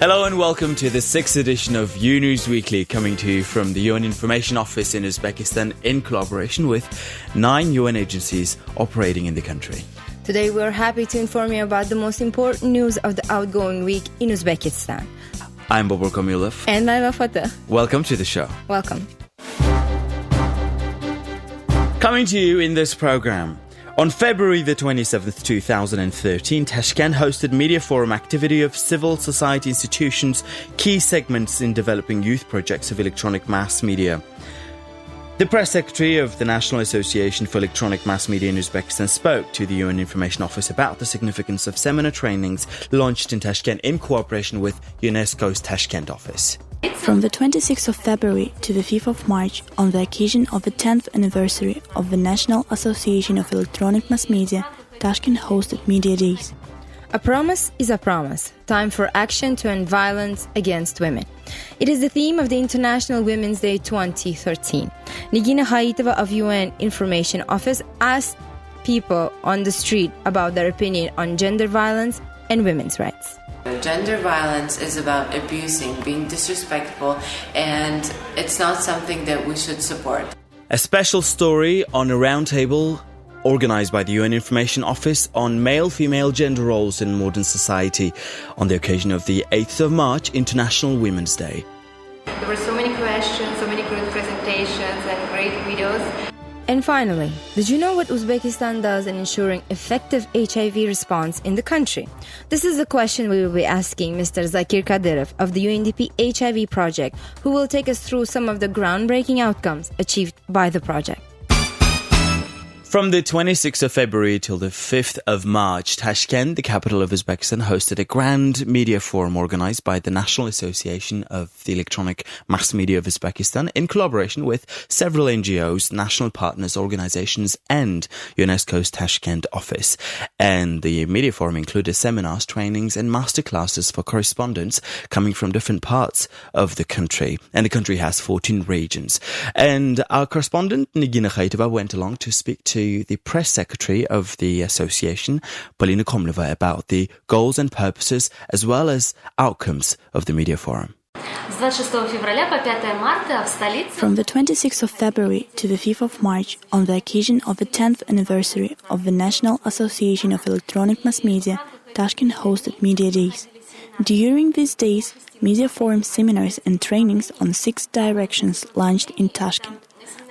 Hello and welcome to the 6th edition of UNews Weekly, coming to you from the UN Information Office in Uzbekistan in collaboration with 9 UN agencies operating in the country. Today we're happy to inform you about the most important news of the outgoing week in Uzbekistan. I'm Bobur Kamilov. And Laila Fateh. Welcome to the show. Welcome. Coming to you in this program. On February the 27th, 2013, Tashkent hosted Media Forum activity of civil society institutions, key segments in developing youth projects of electronic mass media. The press secretary of the National Association for Electronic Mass Media in Uzbekistan spoke to the UN Information Office about the significance of seminar trainings launched in Tashkent in cooperation with UNESCO's Tashkent office. From the 26th of February to the 5th of March, on the occasion of the 10th anniversary of the National Association of Electronic Mass Media, Tashkent hosted Media Days. A promise is a promise. Time for action to end violence against women. It is the theme of the International Women's Day 2013. Nigina Haitova of UN Information Office asked people on the street about their opinion on gender violence and women's rights. Gender violence is about abusing, being disrespectful, and it's not something that we should support. A special story on a roundtable organized by the UN Information Office on male-female gender roles in modern society on the occasion of the 8th of March, International Women's Day. There were so many questions, so many good presentations and great videos. And finally, did you know what Uzbekistan does in ensuring effective HIV response in the country? This is the question we will be asking Mr. Zakir Kadyrov of the UNDP HIV project, who will take us through some of the groundbreaking outcomes achieved by the project. From the 26th of February till the 5th of March, Tashkent, the capital of Uzbekistan, hosted a grand media forum organized by the National Association of the Electronic Mass Media of Uzbekistan in collaboration with several NGOs, national partners, organizations and UNESCO's Tashkent office. And the media forum included seminars, trainings and masterclasses for correspondents coming from different parts of the country. And the country has 14 regions. And our correspondent, Nigina Haitova, went along to speak to the press secretary of the association, Polina Komleva, about the goals and purposes as well as outcomes of the media forum. From the 26th of February to the 5th of March, on the occasion of the 10th anniversary of the National Association of Electronic Mass Media, Tashkent hosted Media Days. During these days, media forum seminars and trainings on 6 directions launched in Tashkent.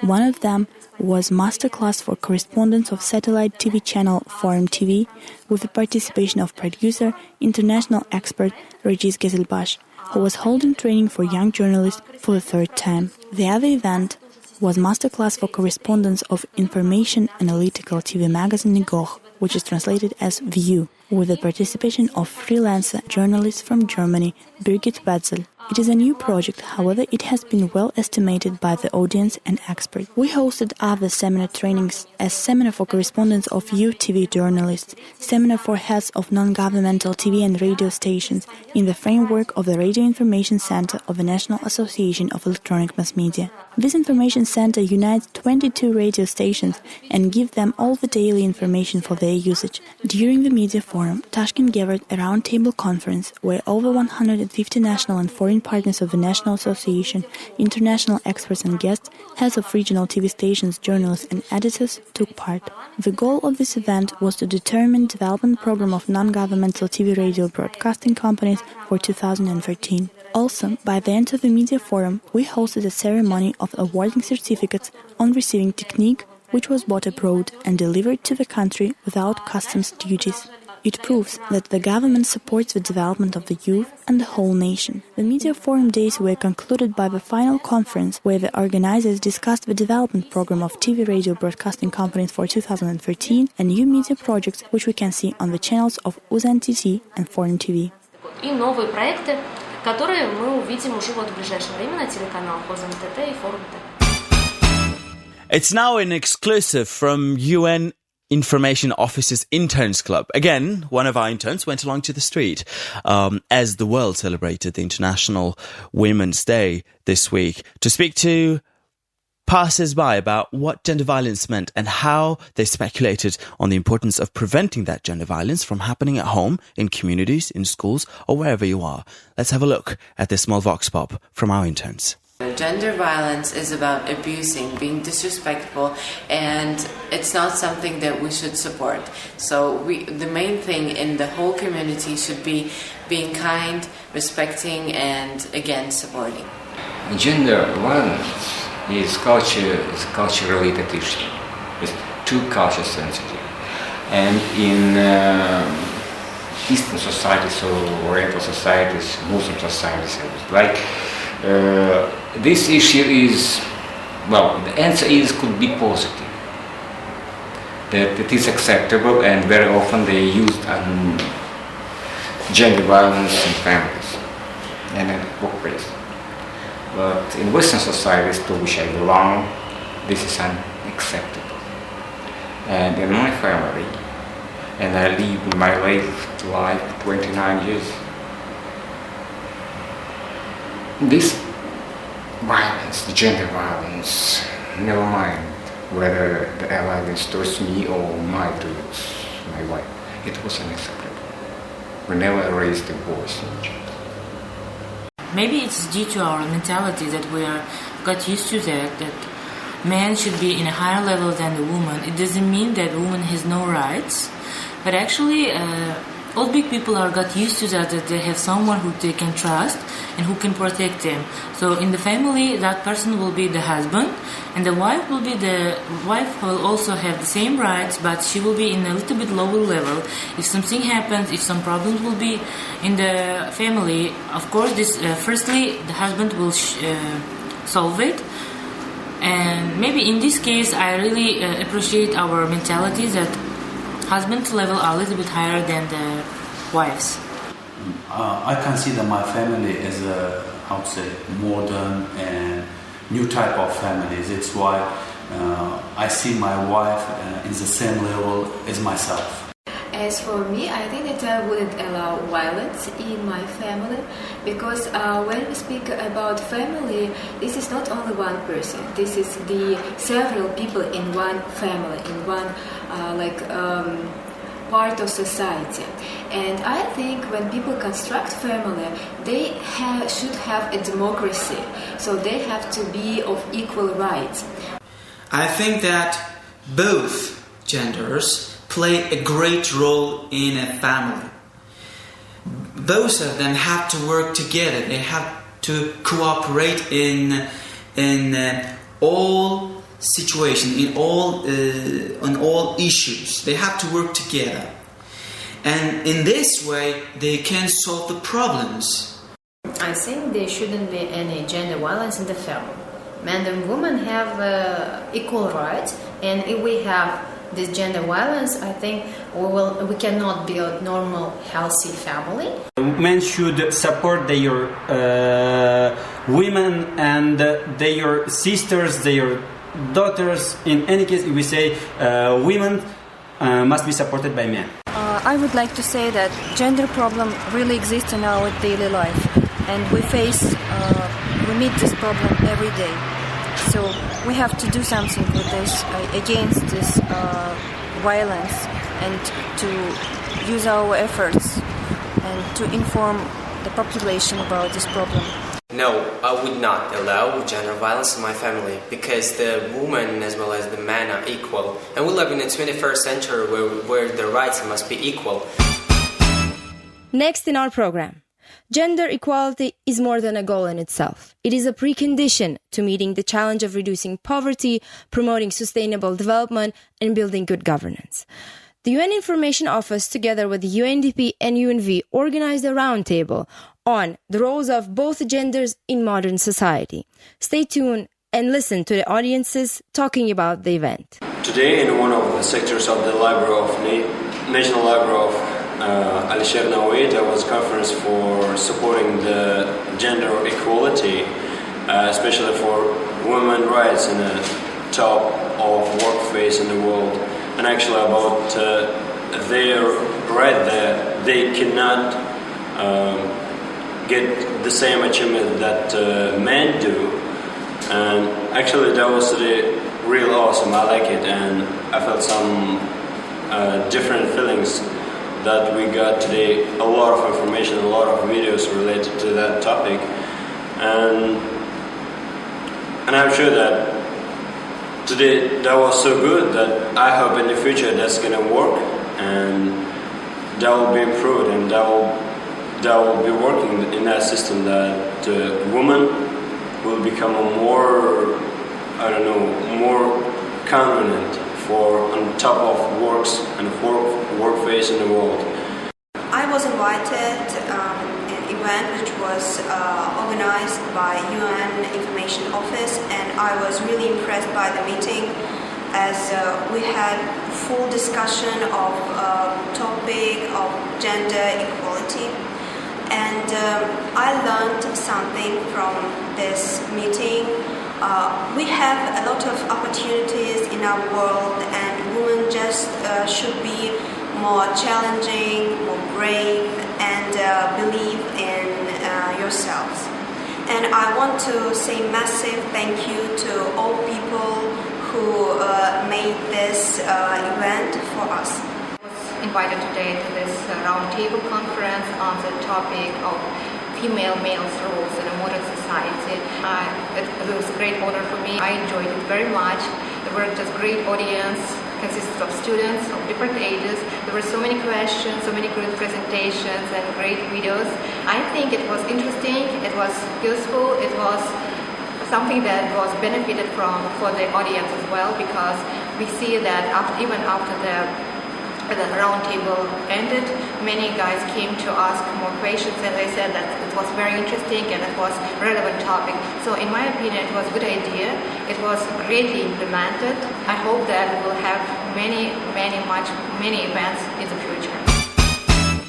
One of them was masterclass for correspondents of satellite TV channel Forum TV with the participation of producer, international expert Regis Gezelbash, who was holding training for young journalists for the 3rd time. The other event was masterclass for correspondents of information analytical TV magazine Nigoch, which is translated as View, with the participation of freelancer journalist from Germany, Birgit Wetzel. It is a new project, however, it has been well estimated by the audience and experts. We hosted other seminar trainings as seminar for correspondents of UTV journalists, seminar for heads of non-governmental TV and radio stations in the framework of the Radio Information Center of the National Association of Electronic Mass Media. This information center unites 22 radio stations and gives them all the daily information for their usage. During the media forum, Tashkent gathered a roundtable conference where over 150 national and foreign partners of the National Association, international experts and guests, heads of regional TV stations, journalists and editors took part. The goal of this event was to determine development program of non-governmental TV radio broadcasting companies for 2013. Also, by the end of the media forum, we hosted a ceremony of awarding certificates on receiving technique, which was bought abroad and delivered to the country without customs duties. It proves that the government supports the development of the youth and the whole nation. The media forum days were concluded by the final conference, where the organizers discussed the development program of TV radio broadcasting companies for 2013 and new media projects, which we can see on the channels of UZN TV and Foreign TV. И новые проекты, которые мы увидим уже в ближайшее время на телеканалах ОЗН ТТ и Форум ТТ. It's now an exclusive from UN Information Office's Interns Club. Again, one of our interns went along to the street as the world celebrated the International Women's Day this week to speak to passers-by about what gender violence meant and how they speculated on the importance of preventing that gender violence from happening at home, in communities, in schools, or wherever you are. Let's have a look at this small vox pop from our interns. Gender violence is about abusing, being disrespectful, and it's not something that we should support. So the main thing in the whole community should be being kind, respecting, and again, supporting. Gender violence is culture-related issue. It's too culture sensitive. And in Eastern societies or Oriental societies, Muslim societies, this issue is, well, the answer could be positive. That it is acceptable, and very often they use gender violence in families and in workplace. But in Western societies to which I belong, this is unacceptable. And in my family, and I live my life 29 years, this violence, the gender violence, never mind whether the violence towards me or towards my wife, it was unacceptable. We never raised the voice in gender. Maybe it's due to our mentality that we got used to that man should be in a higher level than the woman. It doesn't mean that woman has no rights, but actually all big people got used to that they have someone who they can trust and who can protect them. So in the family, that person will be the husband, and the wife will also have the same rights, but she will be in a little bit lower level. If something happens, if some problems will be in the family, of course, firstly the husband will solve it. And maybe in this case, I really appreciate our mentality that husband's level are a little bit higher than the wives. I consider my family as I would say, modern and new type of families. It's why I see my wife in the same level as myself. As for me, I think that I wouldn't allow violence in my family, because when we speak about family, this is not only one person. This is the several people in one family, in one part of society. And I think when people construct family, they should have a democracy. So they have to be of equal rights. I think that both genders play a great role in a family. Both of them have to work together. They have to cooperate in all situations, on all issues. They have to work together, and in this way they can solve the problems. I think there shouldn't be any gender violence in the family. Men and women have equal rights, and if we have this gender violence, I think we cannot be a normal, healthy family. Men should support their women and their sisters, their daughters. In any case, we say women must be supported by men. I would like to say that gender problem really exists in our daily life, and we meet this problem every day. So we have to do something with this, against this violence, and to use our efforts and to inform the population about this problem. No, I would not allow gender violence in my family, because the woman as well as the man are equal. And we live in the 21st century where the rights must be equal. Next in our program, gender equality is more than a goal in itself. It is a precondition to meeting the challenge of reducing poverty, promoting sustainable development, and building good governance. The UN Information Office, together with the UNDP and UNV, organized a roundtable on the roles of both genders in modern society. Stay tuned and listen to the audiences talking about the event. Today, in one of the sectors of the National Library of Alisher Nawait, there was a conference for supporting the gender equality, especially for women's rights in the top of workplace in the world. And actually about their right that they cannot get the same achievement that men do. And actually that was real awesome. I like it, and I felt some different feelings that we got today. A lot of information, a lot of videos related to that topic, and I'm sure that today that was so good that I hope in the future that's gonna work, and that will be improved, and that will be working in that system, that women will become a more, more confident for on top of works and workplace in the world. I was invited an event which was organized by UN Information Office, and I was really impressed by the meeting, as we had full discussion of topic of gender equality, and I learned something from this meeting. We have a lot of opportunities in our world, and women just should be more challenging, more brave, and believe in yourselves. And I want to say massive thank you to all people who made this event for us. Invited today to this roundtable conference on the topic of female-male roles in a modern society. It was a great honor for me. I enjoyed it very much. There were just great audience, consisted of students of different ages. There were so many questions, so many good presentations and great videos. I think it was interesting, it was useful, it was something that was benefited from for the audience as well, because we see that even after the roundtable ended, many guys came to ask more questions, and they said that it was very interesting and it was a relevant topic. So in my opinion, it was a good idea. It was greatly implemented. I hope that we will have many events in the future.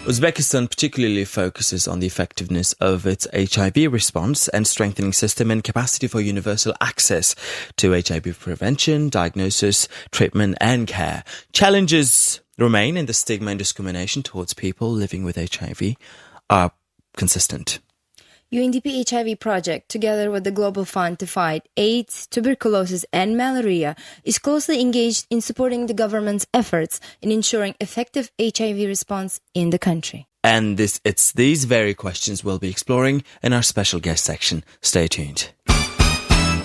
Uzbekistan particularly focuses on the effectiveness of its HIV response and strengthening system and capacity for universal access to HIV prevention, diagnosis, treatment and care. Challenges remain, and the stigma and discrimination towards people living with HIV are consistent. UNDP HIV project, together with the Global Fund to fight AIDS, tuberculosis and malaria, is closely engaged in supporting the government's efforts in ensuring effective HIV response in the country. And it's these very questions we'll be exploring in our special guest section. Stay tuned.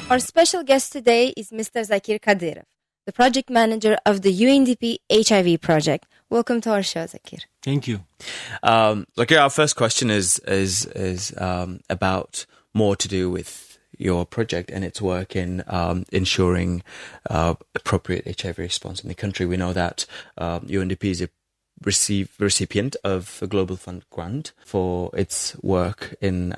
Our special guest today is Mr. Zakir Kadyrov, the project manager of the UNDP HIV project. Welcome to our show, Zakir. Thank you. Our first question is about more to do with your project and its work in ensuring appropriate HIV response in the country. We know that UNDP is a recipient of a Global Fund grant for its work in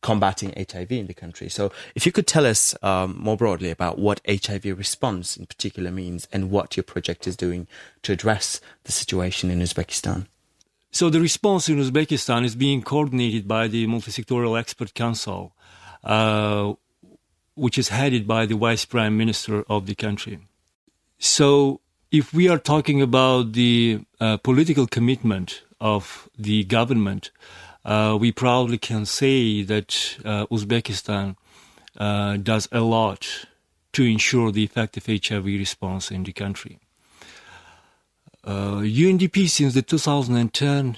combating HIV in the country. So if you could tell us more broadly about what HIV response in particular means and what your project is doing to address the situation in Uzbekistan. So the response in Uzbekistan is being coordinated by the Multisectoral Expert Council, which is headed by the Vice Prime Minister of the country. So if we are talking about the political commitment of the government, we proudly can say that Uzbekistan does a lot to ensure the effective HIV response in the country. UNDP since the 2010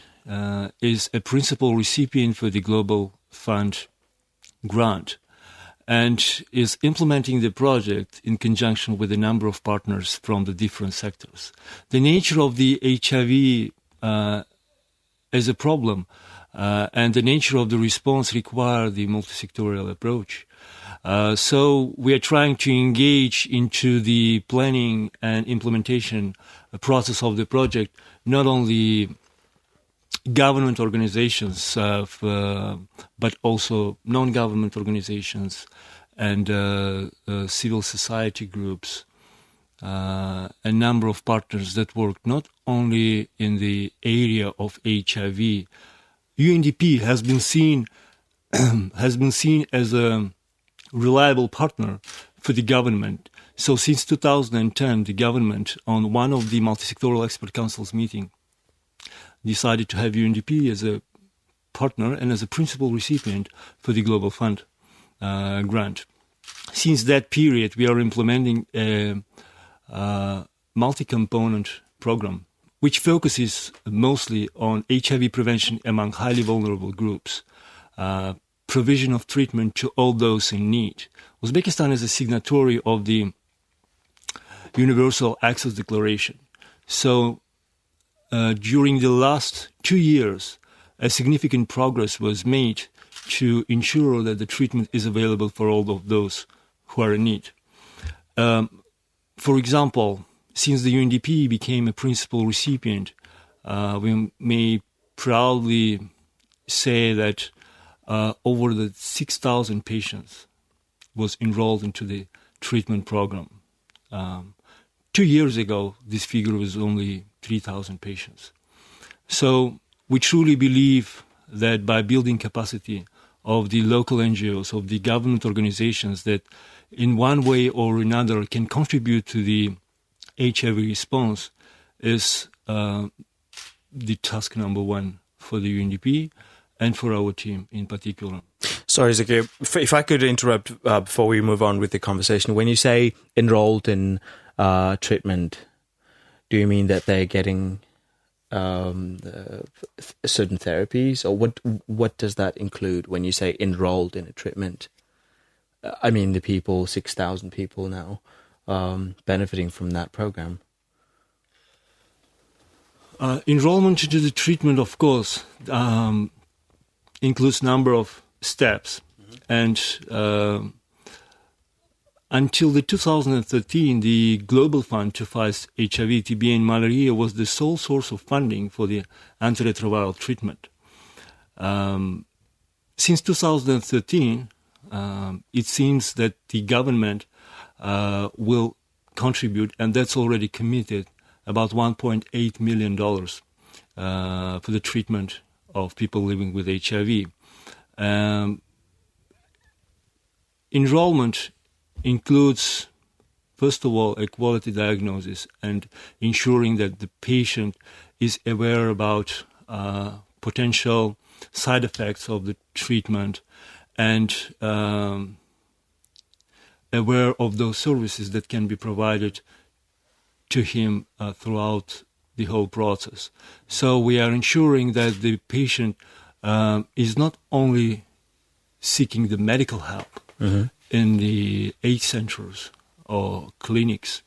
is a principal recipient for the Global Fund grant and is implementing the project in conjunction with a number of partners from the different sectors. The nature of the HIV as a problem and the nature of the response require the multisectorial approach. So we are trying to engage into the planning and implementation process of the project, not only government organizations, but also non-government organizations and civil society groups, a number of partners that work not only in the area of HIV. UNDP has been seen as a reliable partner for the government. So since 2010, the government, on one of the Multisectoral Expert Council's meeting, decided to have UNDP as a partner and as a principal recipient for the Global Fund grant. since that period, we are implementing a multi-component program, which focuses mostly on HIV prevention among highly vulnerable groups, provision of treatment to all those in need. Uzbekistan is a signatory of the Universal Access Declaration. So during the last 2 years, a significant progress was made to ensure that the treatment is available for all of those who are in need. For example, since the UNDP became a principal recipient, we may proudly say that over the 6,000 patients was enrolled into the treatment program. 2 years ago, this figure was only 3,000 patients. So we truly believe that by building capacity of the local NGOs, of the government organizations that in one way or another can contribute to the HIV response is the task number one for the UNDP and for our team in particular. Sorry, Zakir, if I could interrupt before we move on with the conversation. When you say enrolled in treatment, do you mean that they're getting certain therapies, or what does that include when you say enrolled in a treatment? I mean, the people, 6,000 people now benefiting from that program. Enrollment into the treatment, of course, includes number of steps, and until the 2013, the Global Fund to fight HIV, TB, and malaria was the sole source of funding for the antiretroviral treatment. Since 2013, it seems that the government will contribute, and that's already committed, about $1.8 million for the treatment of people living with HIV. Enrollment includes, first of all, a quality diagnosis and ensuring that the patient is aware about potential side effects of the treatment and aware of those services that can be provided to him throughout the whole process. So we are ensuring that the patient is not only seeking the medical help in the AIDS centers or clinics,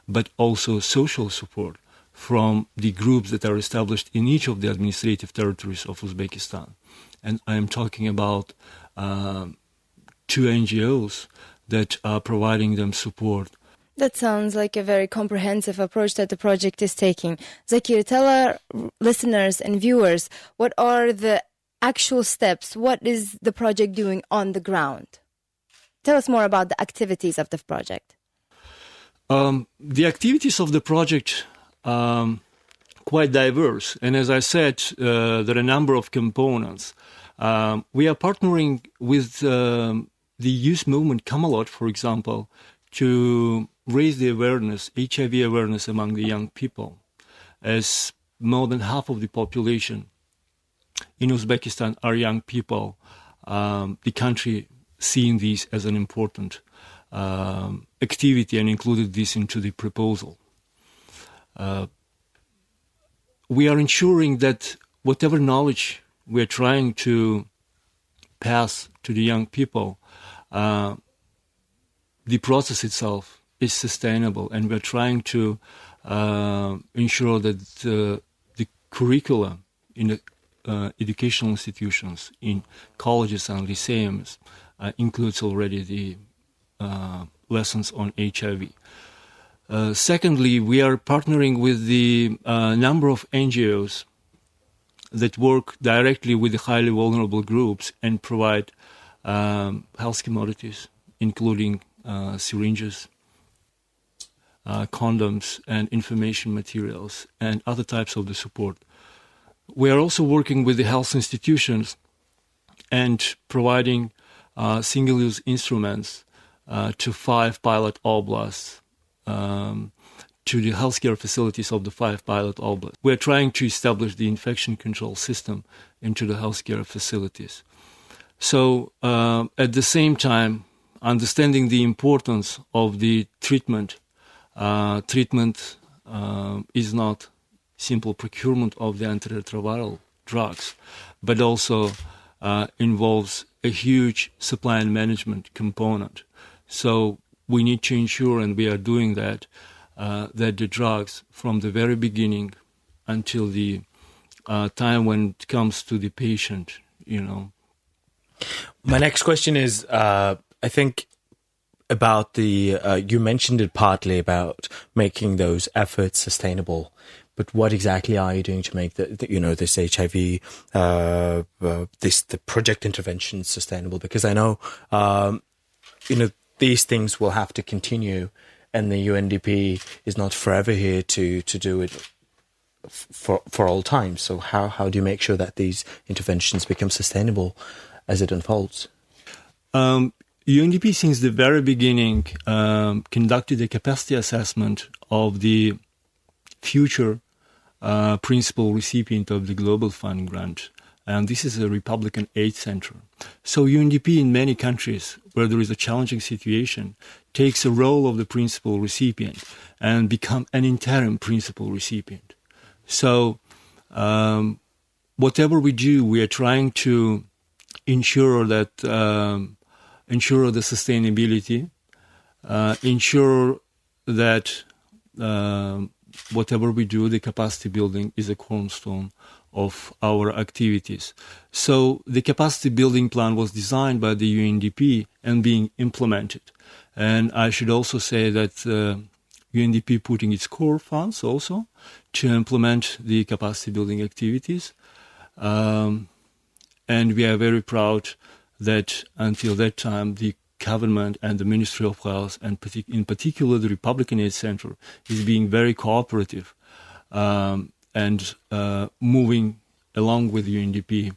but also social support from the groups that are established in each of the administrative territories of Uzbekistan. And I am talking about 2 NGOs that are providing them support. That sounds like a very comprehensive approach that the project is taking. Zakir, tell our listeners and viewers, what are the actual steps? What is the project doing on the ground? Tell us more about the activities of the project. The activities of the project are quite diverse. And as I said, there are a number of components. We are partnering with the youth movement Kamalot, for example, to raise the awareness, HIV awareness among the young people, as more than half of the population in Uzbekistan are young people. The country seeing this as an important activity and included this into the proposal. We are ensuring that whatever knowledge we are trying to pass to the young people, the process itself is sustainable, and we're trying to ensure that the curricula in the educational institutions, in colleges and lyceums, includes already the lessons on HIV. Secondly, we are partnering with the number of NGOs that work directly with the highly vulnerable groups and provide health commodities, including syringes, condoms, and information materials, and other types of the support. We are also working with the health institutions and providing single-use instruments to 5 pilot oblasts, to the healthcare facilities of the 5 pilot oblasts. We are trying to establish the infection control system into the healthcare facilities. So at the same time, understanding the importance of the treatment. Treatment is not simple procurement of the antiretroviral drugs, but also involves a huge supply and management component. So we need to ensure, and we are doing that, that the drugs from the very beginning until the time when it comes to the patient, My next question is, I think, about you mentioned it partly about making those efforts sustainable, but what exactly are you doing to make this HIV, the project intervention sustainable? Because I know, these things will have to continue, and the UNDP is not forever here to do it for all time. So how do you make sure that these interventions become sustainable as it unfolds? UNDP, since the very beginning, conducted a capacity assessment of the future principal recipient of the Global Fund grant. And this is a Republican aid center. So UNDP in many countries where there is a challenging situation takes a role of the principal recipient and become an interim principal recipient. So whatever we do, we are trying to ensure that ensure the sustainability, ensure that whatever we do, the capacity building is a cornerstone of our activities. So the capacity building plan was designed by the UNDP and being implemented. And I should also say that UNDP putting its core funds also to implement the capacity building activities. And we are very proud that until that time, the government and the Ministry of Health, and in particular the Republican Aid Center, is being very cooperative and moving along with UNDP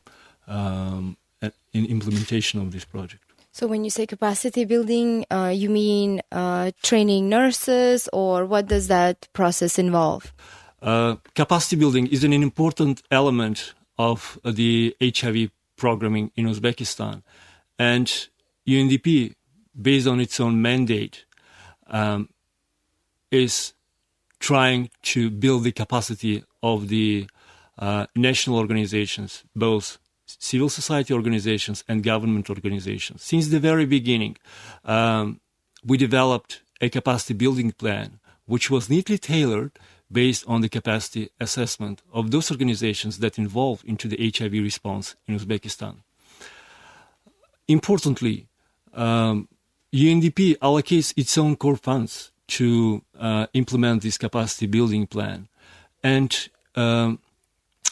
in implementation of this project. So when you say capacity building, you mean training nurses, or what does that process involve? Capacity building is an important element of the HIV programming in Uzbekistan. And UNDP, based on its own mandate, is trying to build the capacity of the national organizations, both civil society organizations and government organizations. Since the very beginning, we developed a capacity building plan, which was neatly tailored based on the capacity assessment of those organizations that involved into the HIV response in Uzbekistan. Importantly, UNDP allocates its own core funds to implement this capacity building plan. And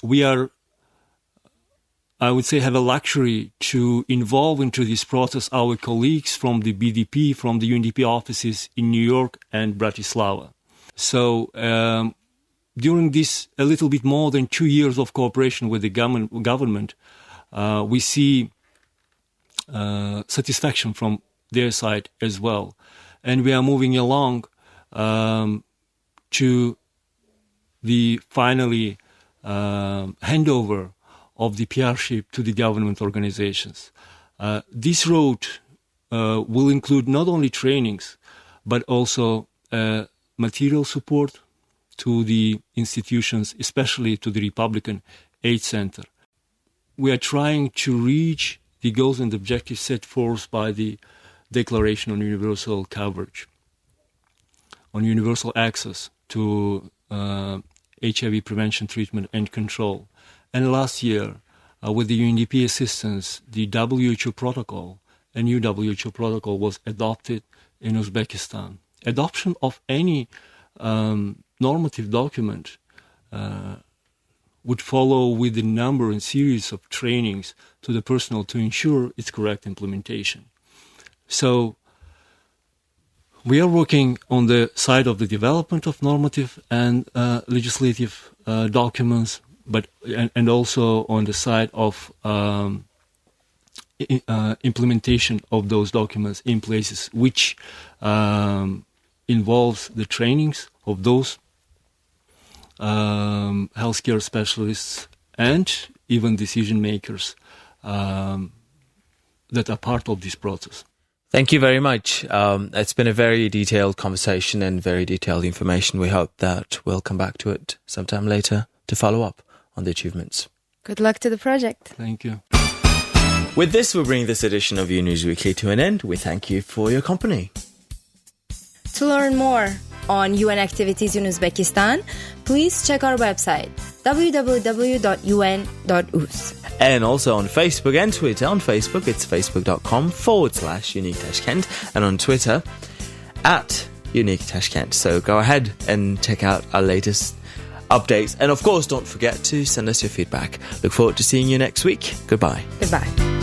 we are, I would say, have a luxury to involve into this process our colleagues from the BDP, from the UNDP offices in New York and Bratislava. So during this a little bit more than 2 years of cooperation with the government, we see satisfaction from their side as well. And we are moving along to the finally handover of the PR-ship to the government organizations. This road will include not only trainings, but also material support to the institutions, especially to the Republican Aid Center. We are trying to reach the goals and objectives set forth by the Declaration on Universal Coverage, on universal access to HIV prevention, treatment, and control. And last year, with the UNDP assistance, the WHO protocol, a new WHO protocol, was adopted in Uzbekistan. Adoption of any normative document would follow with a number and series of trainings to the personnel to ensure its correct implementation. So we are working on the side of the development of normative and legislative documents, but and also on the side of implementation of those documents in places which involves the trainings of those healthcare specialists and even decision makers that are part of this process. Thank you very much. It's been a very detailed conversation and very detailed information. We hope that we'll come back to it sometime later to follow up on the achievements. Good luck to the project. Thank you. With this, we bring this edition of UNews Weekly to an end. We thank you for your company. To learn more on UN activities in Uzbekistan, please check our website www.un.uz. And also on Facebook and Twitter. On Facebook, it's facebook.com/Unique Tashkent, and on Twitter, @Unique Tashkent. So go ahead and check out our latest updates. And of course, don't forget to send us your feedback. Look forward to seeing you next week. Goodbye. Goodbye.